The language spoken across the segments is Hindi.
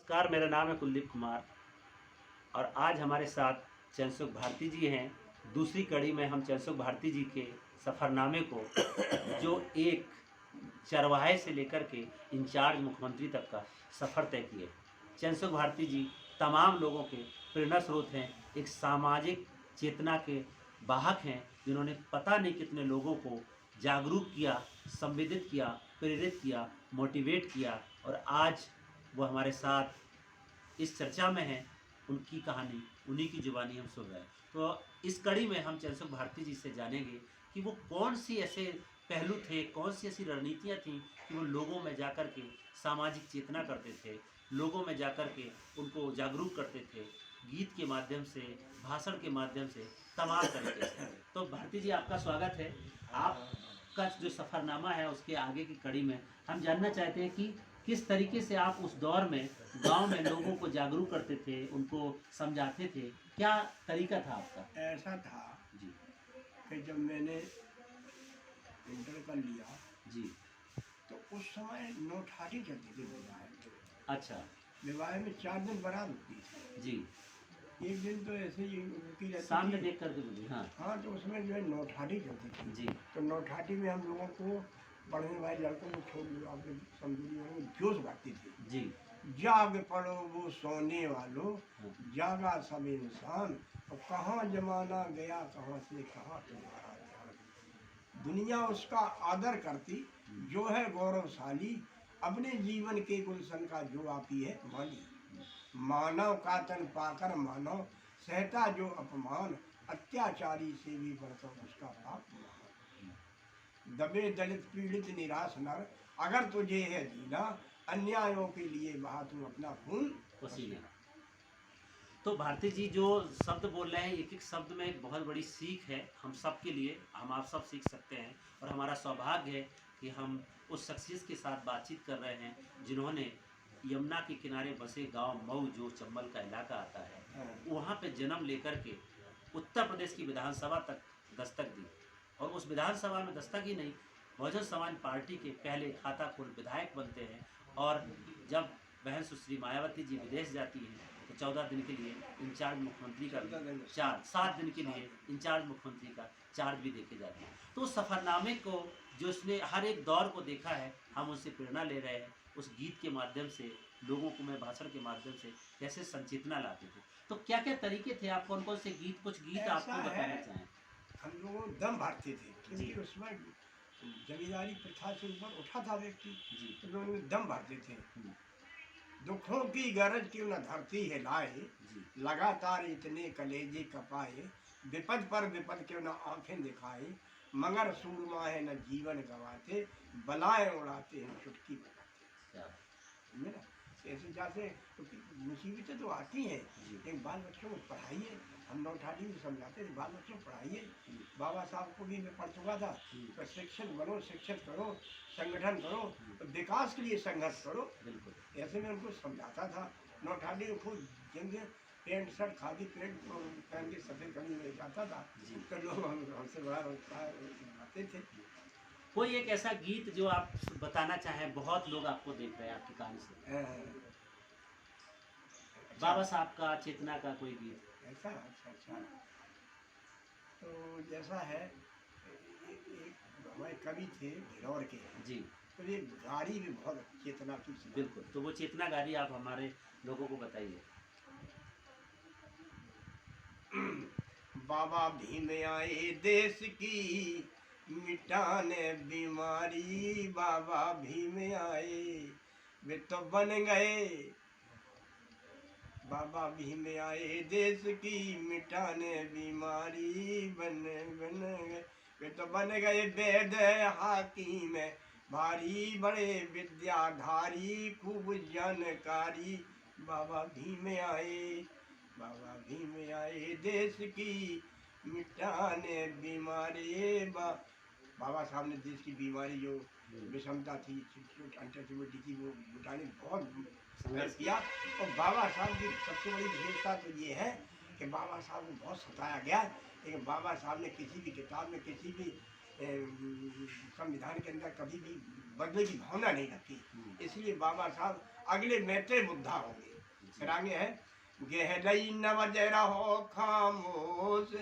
नमस्कार, मेरा नाम है कुलदीप कुमार और आज हमारे साथ चंद्रसुख भारती जी हैं। दूसरी कड़ी में हम चंद्रसुख भारती जी के सफ़रनामे को, जो एक चरवाहे से लेकर के इंचार्ज मुख्यमंत्री तक का सफ़र तय किए। चंद्रसुख भारती जी तमाम लोगों के प्रेरणा स्रोत हैं, एक सामाजिक चेतना के वाहक हैं, जिन्होंने पता नहीं कितने लोगों को जागरूक किया, संवेदित किया, प्रेरित किया, मोटिवेट किया और आज वो हमारे साथ इस चर्चा में हैं। उनकी कहानी, उन्हीं की जुबानी हम सुन रहे हैं। तो इस कड़ी में हम चंद्रसुख भारती जी से जानेंगे कि वो कौन सी ऐसे पहलू थे, कौन सी ऐसी रणनीतियाँ थीं कि वो लोगों में जाकर के सामाजिक चेतना करते थे, लोगों में जाकर के उनको जागरूक करते थे, गीत के माध्यम से, भाषण के माध्यम से, तमाम तरीके से। तो भारती जी, आपका स्वागत है। आपका जो सफ़रनामा है उसके आगे की कड़ी में हम जानना चाहते हैं कि किस तरीके से आप उस दौर में गांव में लोगों को जागरूक करते थे, उनको समझाते थे, क्या तरीका था आपका? ऐसा था जी कि जब मैंने इंटर कर लिया जी। तो उस समय नौठारी चलती थी विवाह में। अच्छा। विवाह में 4 दिन बारात होती थी। जी। एक दिन तो ऐसे ही रुकी रहती सामने थी। देख करके बोलिए। हाँ हाँ, तो उसमें जो है नौठारी चलती थी। जी। तो नौठारी में हम लोगों को, पढ़ने वाले लड़कों को छोड़ आपके समझूरी वालों को जोश बढ़ती थी। जी। जाग पड़ो वो सोने वालों, हाँ। जागा सब इंसान, और कहाँ जमाना गया, कहाँ से कहाँ तुम्हारा ध्यान। दुनिया उसका आदर करती जो है गौरवशाली, अपने जीवन के गुलशन का जो आपी है माली। मानव का तन पाकर मानव सहता जो अपमान, अत्याचारी से भी बढ़कर उसका पाप महान। दबे दलित पीड़ित निराश नर, अगर तुझे है जीना, अन्यायों के लिए बहा तू अपना खून पसीना। तो भारती जी जो शब्द बोल रहे हैं, एक एक शब्द में एक बहुत बड़ी सीख है हम सब के लिए। हम आप सब सीख सकते हैं और हमारा सौभाग्य है कि हम उस शख्सियत के साथ बातचीत कर रहे हैं जिन्होंने यमुना के किनारे बसे गांव मऊ, जो चंबल का इलाका आता है, वहाँ पे जन्म लेकर के उत्तर प्रदेश की विधानसभा तक दस्तक दी। और उस विधानसभा में दस्तक ही नहीं, बहुजन समाज पार्टी के पहले खाता खोल विधायक बनते हैं। और जब बहन सुश्री मायावती जी विदेश जाती हैं तो 14 दिन के लिए इंचार्ज मुख्यमंत्री का 7 दिन के लिए इंचार्ज मुख्यमंत्री का चार्ज भी देके जाते हैं। तो उस सफ़रनामे को, जो उसने हर एक दौर को देखा है, हम उससे प्रेरणा ले रहे हैं। उस गीत के माध्यम से लोगों को, मैं भाषण के माध्यम से कैसे संचेतना लाते थे, तो क्या क्या तरीके थे? आप कौन कौन से गीत, कुछ गीत आपको बताना चाहें? हम लोग दम भरते थे क्योंकि जी। उसमें जमींदारी प्रथा से ऊपर उठा था व्यक्ति, जी। तो लोग दम भरते थे। दुखों की गरज क्यों न धरती है लाए, जी। लगातार इतने कलेजे कपाए, विपद पर विपद क्यों न आंखें दिखाए, मगर सूरमा है न जीवन गवाते, बलाएं उड़ाते हैं चुटकी बजाते। समझे ना? ऐसे जैसे मुसीबतें तो आती हैं, लेकिन बाल बच्चों को पढ़ाइए। हम नौठारी में समझाते थे, बाल बच्चों को पढ़ाइए। बाबा साहब को भी मैं पढ़ चुका था, तो शिक्षक बनो, शिक्षित करो, संगठन करो, तो विकास के लिए संघर्ष करो। बिल्कुल ऐसे में उनको समझाता था। नौठारी को खूब जंगे पैंट शर्ट, खादी पैंट पहन के सफ़ेद कमीज में जाता था, तो लोग हमसे बड़ा आते थे। कोई एक ऐसा गीत जो आप बताना चाहें, बहुत लोग आपको देख रहे हैं आपकी कहानी से। बाबा साहब का, चेतना का कोई गीत? ऐसा? अच्छा। तो जैसा है, एक हमारे कवि थे भिलौर के जी। तो ये गाड़ी भी बहुत चेतना की। बिल्कुल, तो वो चेतना गाड़ी आप हमारे लोगों को बताइए। बाबा भीम आए देश की मिटाने बीमारी, बाबा भीम आए वे तो बन गए, बाबा भीम आए देश की मिटाने बीमारी, बन गए वे तो बन गए वेद हाकिम भारी, बड़े विद्याधारी खूब जानकारी, बाबा भीम आए, बाबा भीम आए देश की मिटाने बीमारी। बाबा साहब ने देश की बीमारी जो विषमता थी, अनटचेबिलिटी की, वो मिटाने बहुत संघर्ष किया। और बाबा साहब की सबसे बड़ी विशेषता तो ये है कि बाबा साहब को बहुत सताया गया, लेकिन बाबा साहब ने किसी भी किताब में, किसी भी संविधान के अंदर कभी भी बदले की भावना नहीं रखी। इसलिए बाबा साहब अगले मैत्रेय बुद्धा होंगे। फिर आगे है, गहरई न वज रहो खामोश,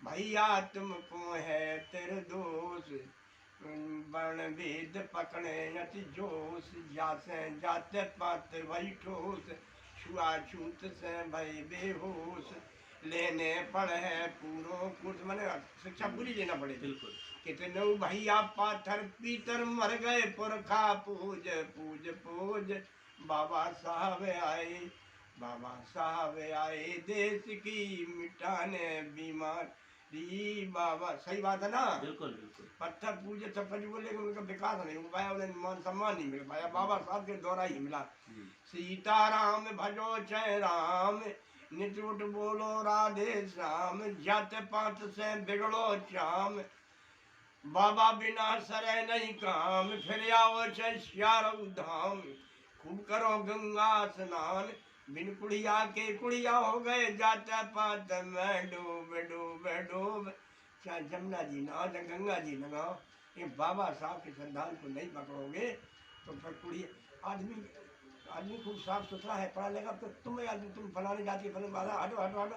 भैया तुमको है तेरे दोष, वर्ण वेद पकड़े अति जोश, जासे जाते पाते वही ठोस, छुआछूत से भई बेहोश, लेने पड़े है पूरो कुछ, मैंने शिक्षा पूरी लेना पड़े। बिल्कुल। कितने भैया पाथर पीतर मर गए, पुरखा पूज पूज पूज, बाबा साहब आए, बाबा साहब आए देश की मिटाने बीमारी। बाबा सही बात है ना। बिल्कुल बिल्कुल। पत्थर पूजे छप्पन बोले कि उनका विकास नहीं हो पाया, उन्हें मान सम्मान नहीं मिल पाया, बाबा साहब के द्वारा ही मिला। सीताराम भजो जय राम, नित उठ बोलो राधे श्याम, जाते पात से बिगड़ो श्याम, बाबा बिना सरे नहीं काम, फिर आओ श्यारऊ धाम, खूब करो गंगा स्नान, बिन कुड़िया के कुड़िया हो गए, जाते पात में डूब डूब डूब, चाहे जमुना जी नहाओ चाहे गंगा जी नहाओ, ये बाबा साहब के संधान को नहीं पकड़ोगे तो फिर कुड़िया आदमी आदमी खूब साफ सुथरा है, पढ़ा लिखा, तो तुम आदमी तुम फलाने जाति फलाने वाला हटो हटो हटो,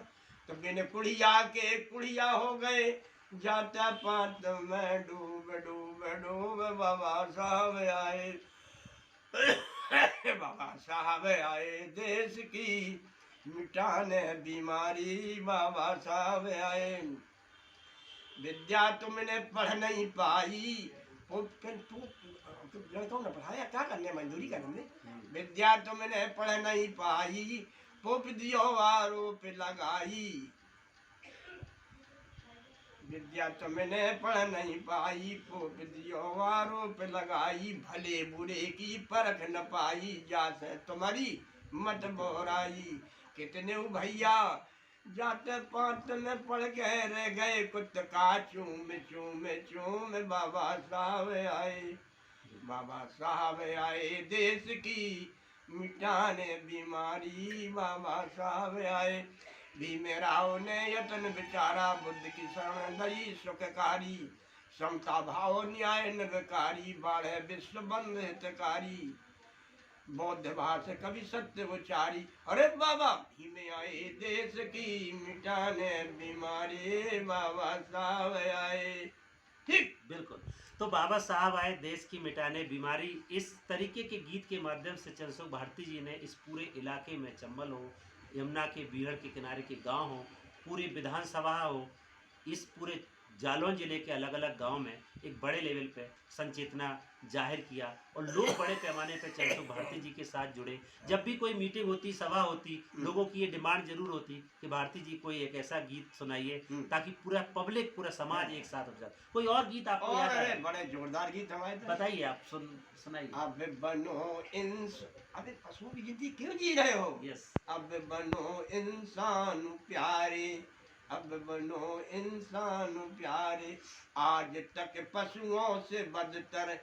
तो बिन कुड़िया के कुड़िया हो गए, जाता पात में डूब डूब डूब, बाबा साहब आए बाबा साहब आए देश की मिटाने बीमारी, बाबा साहब आए। विद्या तुमने पढ़ नहीं पाई, लड़कों ने पढ़ाया क्या करने, मजदूरी करने, विद्या तुमने पढ़ नहीं पाई, पोप दियो आरोप लगाई, विद्या तुमने पढ़ नहीं पाई, पोप दियो आरोप लगाई, भले बुरे की परख न पाई, जासे तुम्हारी मत बोराई। कितने भैया जाते पात में पड़ गए रह गए, कुत का चूम चूम चूम, बाबा साहब आए, बाबा साहब आए देश की मिटाने बीमारी, बाबा साहब आए। भीमराव ने यतन विचारा, बुद्ध की शरण दई सुखकारी, समता भाव न्याय नगकारी, बाढ़े विश्व बंध हितकारी, बौद्ध भाषा कवि सत्य उचारी, अरे बाबा भीम आए देश की मिटाने बीमारी, बाबा साहब आए। ठीक बिल्कुल। तो बाबा साहब आए देश की मिटाने बीमारी, इस तरीके के गीत के माध्यम से चंद्रशेखर भारती जी ने इस पूरे इलाके में, चंबल हो, यमुना के बीहड़ के किनारे के गांव हो, पूरी विधानसभा हो, इस पूरे जालौन जिले के अलग अलग गांव में एक बड़े लेवल पे संचेतना जाहिर किया, और लोग बड़े पैमाने पे चंद्रशेखर भारती जी के साथ जुड़े। जब भी कोई मीटिंग होती, सभा होती, लोगों की ये डिमांड जरूर होती कि भारती जी कोई एक ऐसा गीत सुनाइए ताकि पूरा पब्लिक, पूरा समाज एक साथ हो जाए। कोई और गीत आपको और याद अरे है? बड़े जोरदार गीत हमारे तरफ। बताइए, आप सुनाइए। अब बनो अबे पशुओं की गिनती क्यों जी रहे हो? यस। अब बनो इंसान प्यारे, अब बनो इंसान प्यारे, आज तक पशुओं से बदतर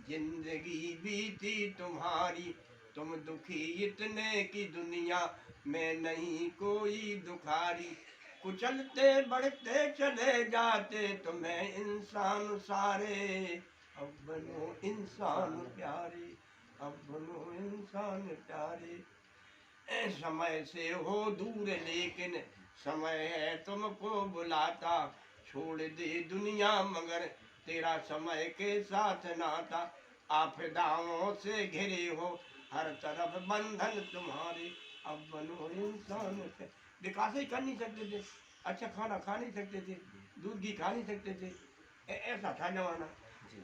जिंदगी बीती तुम्हारी, तुम दुखी इतने की दुनिया में नहीं कोई दुखारी, कुचलते बढ़ते चले जाते तुम्हें इंसान सारे, अब बनो इंसान प्यारे, अब बनो इंसान प्यारे। समय से हो दूर लेकिन समय है तुमको बुलाता, छोड़ दे दुनिया मगर तेरा समय के साथ नाता, आपदाओं से घिरे हो हर तरफ बंधन तुम्हारे, अब बनो इंसान पे। विकास ही कर नहीं सकते थे, अच्छा खाना खा नहीं सकते थे, दूध घी खा नहीं सकते थे, ऐसा था जमाना। जी।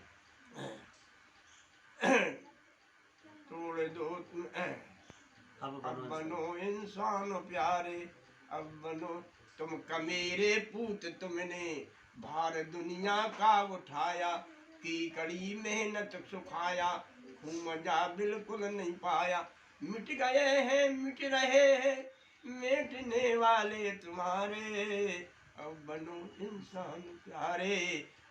तोड़ दो तुम अब अब बनो बनो इंसान प्यारे, अब बनो तुम कमेरे पूत, तुमने भार दुनिया का उठाया, की कड़ी मेहनत सुखाया, मजा बिल्कुल नहीं पाया, मिट गए हैं मिट रहे हैं मिटने वाले तुम्हारे, अब बनो इंसान प्यारे,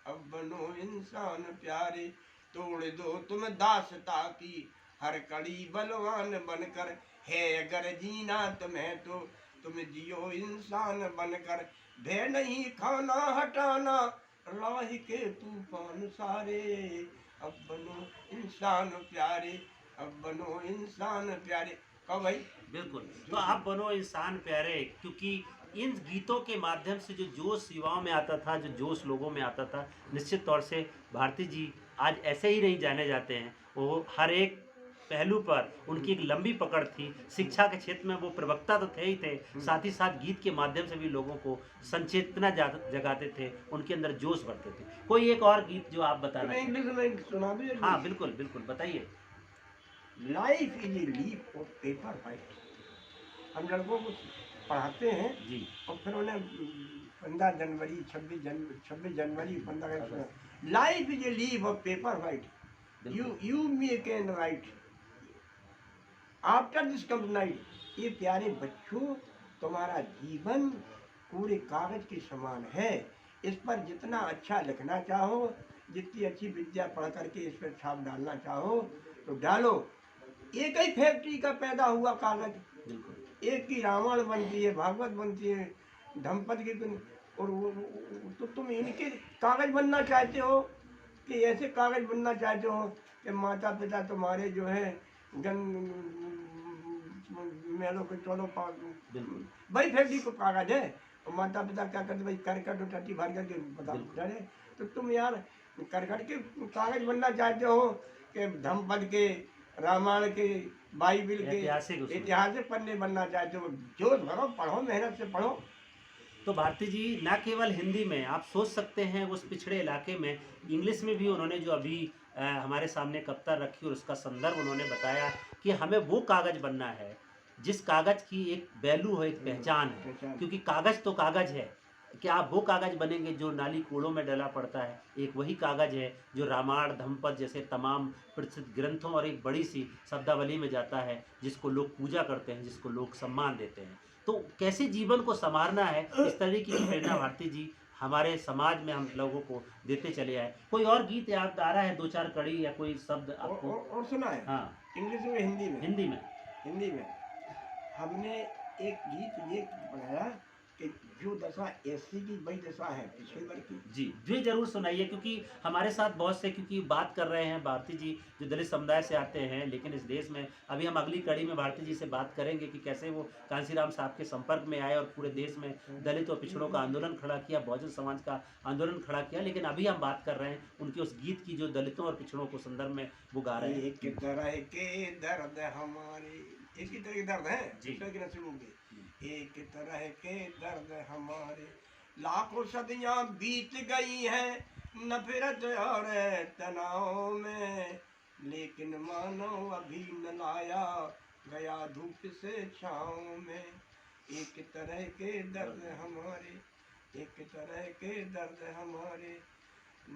अब बनो इंसान प्यारे। तोड़ दो तुम दासता की हर कड़ी बलवान बनकर, है अगर जीना तुम्हें तो तुम जियो इंसान बनकर, भय नहीं खाना हटाना राह के तूफान सारे, अब बनो इंसान प्यारे, अब बनो इंसान प्यारे। कहो भाई बिल्कुल। तो आप बनो इंसान प्यारे, क्योंकि इन गीतों के माध्यम से जो जोश युवाओं में आता था, जो जोश लोगों में आता था, निश्चित तौर से भारती जी आज ऐसे ही नहीं जाने जाते हैं। वो हर एक पहलू पर उनकी एक लंबी पकड़ थी। शिक्षा के क्षेत्र में वो प्रवक्ता तो थे ही थे, साथ ही साथ गीत के माध्यम से भी लोगों को संचेतना जगाते थे, उनके अंदर जोश भरते थे। कोई एक और गीत जो आप बताना तुम्हें चाहें? इंग्लिश में सुना दूं? हाँ बिल्कुल बिल्कुल, बताइए। Life is a leaf of paper white. हम लड़कों को पढ़ाते हैं जी। और फिर उन्हें 15 जनवरी, 26 जनवरी 15 अगस्त, life is a leaf of paper white, you may can write after this come night. ये प्यारे बच्चों, तुम्हारा जीवन पूरे कागज के समान है। इस पर जितना अच्छा लिखना चाहो, जितनी अच्छी विद्या पढ़ करके इस पर छाप डालना चाहो तो डालो। एक ही फैक्ट्री का पैदा हुआ कागज, एक की रामायण बनती है, भागवत बनती है, धम्पति की, और तो तुम इनके कागज बनना चाहते हो कि ऐसे कागज बनना चाहते हो कि माता पिता तुम्हारे जो है मेलों के चलो भाई फैक्ट्री को कागज है, और माता पिता क्या करते भाई करकट और टट्टी भर करके बता डरे। तो तुम यार करकट के कागज बनना चाहते हो कि धम्पति के, रामायण के, बाइबिल के ऐतिहासिक पन्ने बनना चाहते हो? जो भरो, पढ़ो, मेहनत से पढ़ो। तो भारती जी न केवल हिंदी में, आप सोच सकते हैं उस पिछड़े इलाके में इंग्लिश में भी उन्होंने जो अभी हमारे सामने कविता रखी और उसका संदर्भ उन्होंने बताया कि हमें वो कागज बनना है जिस कागज की एक वैल्यू है, एक पहचान है। क्योंकि कागज तो कागज है, कि आप वो कागज बनेंगे जो नाली कूड़ों में डला पड़ता है, एक वही कागज है जो रामायण, धम्पद जैसे तमाम प्रसिद्ध ग्रंथों और एक बड़ी सी शब्दावली में जाता है, जिसको लोग पूजा करते हैं, जिसको लोग सम्मान देते हैं। तो कैसे जीवन को संवारना है, इस तरीके की प्रेरणा भारती जी हमारे समाज में हम लोगों को देते चले आए। कोई और गीत याद आ रहा है, 2-4 कड़ी या कोई शब्द आपको? और सुना है? हाँ, इंग्लिश में, हिंदी में? हिंदी में। हिंदी में हमने एक गीत ये बनाया कि जो दशा ऐसी की वही दशा है पिछले वर्ग की। जी जरूर सुनाइए, क्योंकि हमारे साथ बहुत से, क्योंकि बात कर रहे हैं भारती जी जो दलित समुदाय से आते हैं, लेकिन इस देश में अभी हम अगली कड़ी में भारती जी से बात करेंगे कि कैसे वो कांसीराम साहब के संपर्क में आए और पूरे देश में दलित और पिछड़ों का आंदोलन खड़ा किया, बहुजन समाज का आंदोलन खड़ा किया। लेकिन अभी हम बात कर रहे हैं उनके उस गीत की जो दलितों और पिछड़ों को संदर्भ में वो गा रहे हैं। एक तरह के दर्द हमारे, एक ही तरह के दर्द है की नसीबों के, एक तरह के दर्द हमारे, लाखों सदियां बीत गई हैं नफरत और तनाव में, लेकिन मानो अभी न लाया गया धूप से छाँव में। एक तरह के दर्द हमारे, एक तरह के दर्द हमारे,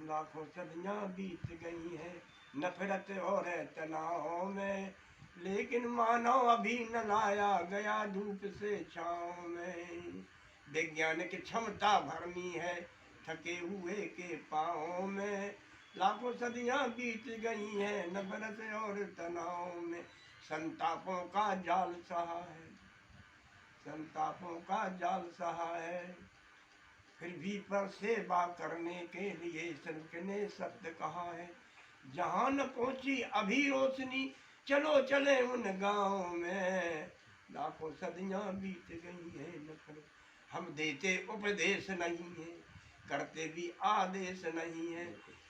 लाखों सदियां बीत गई हैं नफरत और तनाव में, लेकिन मानो अभी न लाया गया धूप से छाँव में। वैज्ञानिक क्षमता भरनी है थके हुए के पाँव में, लाखों सदियां बीत गई हैं नफरत और तनाव में। संतापों का जाल सहा है, संतापों का जाल सहा है, फिर भी पर सेवा करने के लिए संत ने सत्य कहा है। जहाँ न पहुँची अभी रोशनी, चलो चले उन गाँव में, लाखों सदियां बीत गई हैं नफरत। हम देते उपदेश नहीं है, करते भी आदेश नहीं है,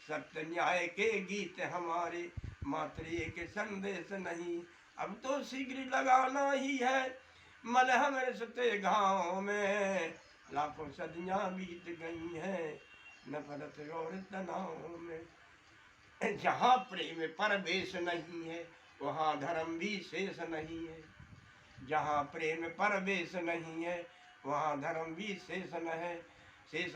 सत्य न्याय के गीत हमारे, मात्र एक संदेश नहीं। अब तो शीघ्र लगाना ही है मलहम रिश्ते गाँव में, लाखों सदियां बीत गई हैं नफरत और तनाव में। जहाँ प्रेम परवेश नहीं है वहाँ धर्म भी शेष नहीं है, जहाँ प्रेम परवेश नहीं है वहाँ धर्म भी शेष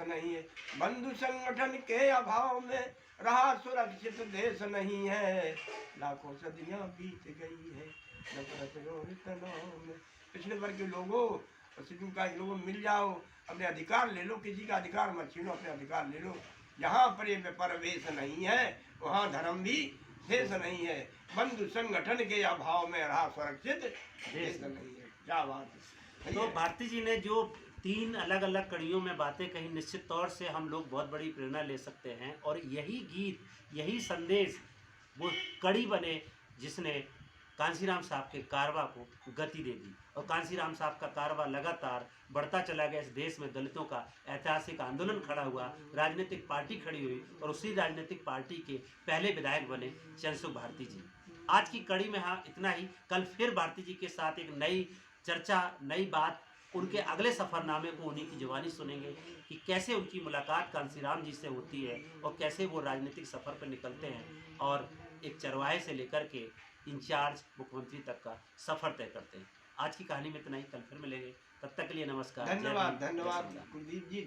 नहीं है। बंधु संगठन के अभाव में रहा सुरक्षित देश नहीं है, लाखों सदियां बीत गई है नफरत और तनाव में। पिछले वर्ग के लोगों और शेड्यूल कास्ट के लोगों मिल जाओ, अपने अधिकार ले लो, किसी का अधिकार मत छीनो, अपने अधिकार ले लो। जहाँ प्रेम परवेश नहीं है वहाँ धर्म भी शेष नहीं है, बंधु संगठन के अभाव में रहा सुरक्षित देश नहीं है। क्या बात है। तो भारती जी ने जो 3 अलग अलग कड़ियों में बातें कही, निश्चित तौर से हम लोग बहुत बड़ी प्रेरणा ले सकते हैं, और यही गीत, यही संदेश वो कड़ी बने जिसने कांसीराम साहब के कारवा को गति दे दी और कांसीराम साहब का कारवा लगातार बढ़ता चला गया। इस देश में दलितों का ऐतिहासिक आंदोलन खड़ा हुआ, राजनीतिक पार्टी खड़ी हुई और उसी राजनीतिक पार्टी के पहले विधायक बने चंद्रशुभ भारती जी। आज की कड़ी में हाँ इतना ही। कल फिर भारती जी के साथ एक नई चर्चा, नई बात, उनके अगले सफ़रनामे को उन्हीं की जुबानी सुनेंगे कि कैसे उनकी मुलाकात कांसीराम जी से होती है और कैसे वो राजनीतिक सफ़र पर निकलते हैं और एक चरवाहे से लेकर के इंचार्ज मुख्यमंत्री तक का सफ़र तय करते हैं। आज की कहानी में इतना ही, कल फिर मिलेंगे। तब तक के लिए नमस्कार। जय धन्यवाद भीम, जय धन्यवाद संविधान। कुलदीप जी।